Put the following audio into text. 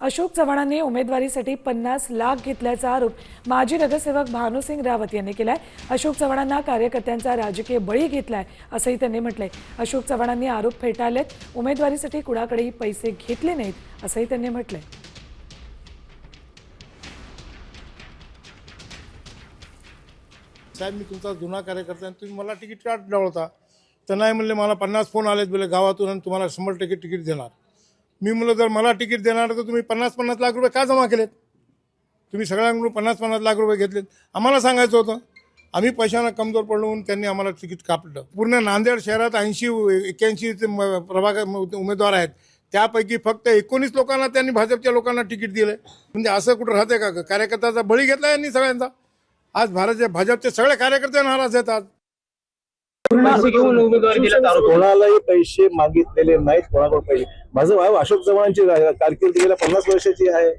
अशोक चव्हाणांनी उमेदवारीसाठी 50 लाख घेतल्याचा आरोप माजी नगरसेवक भानुसिंग रावत यांनी केलाय। अशोक चव्हाणांना कार्यकर्त्यांचा राजकीय बळी घेतलाय असंही त्यांनी म्हटलंय। अशोक चव्हाणांनी आरोप फेटाळलेत। उमेदवारीसाठी कुणाकडेही पैसे घेतले नाहीत असंही त्यांनी म्हटलंय। साहेब, मी तुमचा जुना कार्यकर्ता आहे, तुम्ही मला तिकीट का डावलता? तर नाही म्हणले, मला 50 फोन आलेत बोले गावातून आणि तुम्हाला 100% तिकीट देणार। मी म्हणलं जर मला तिकीट देणार तर तुम्ही 50-50 लाख रुपये का जमा केलेत? तुम्ही सगळ्यांकडून 50-50 लाख रुपये घेतलेत, आम्हाला सांगायचं होतं। आम्ही पैशानं कमजोर पडलो म्हणून त्यांनी आम्हाला तिकीट कापलं। पूर्ण नांदेड शहरात 80-81 प्रभाग उमेदवार आहेत, त्यापैकी फक्त 19 लोकांना त्यांनी भाजपच्या लोकांना तिकीट दिले। म्हणजे असं कुठं राहते का? कार्यकर्त्याचा बळी घेतला यांनी सगळ्यांचा। आज भाजपचे सगळे कार्यकर्ते नाराज आहेत। आज पैसे घेऊन उमेदवारी दिला, कोणालाही पैसे मागितलेले नाहीत, कोणाकडे पैसे। माझं भाऊ अशोक चव्हाणांची कारकीर्द गेल्या 50 वर्षाची आहे।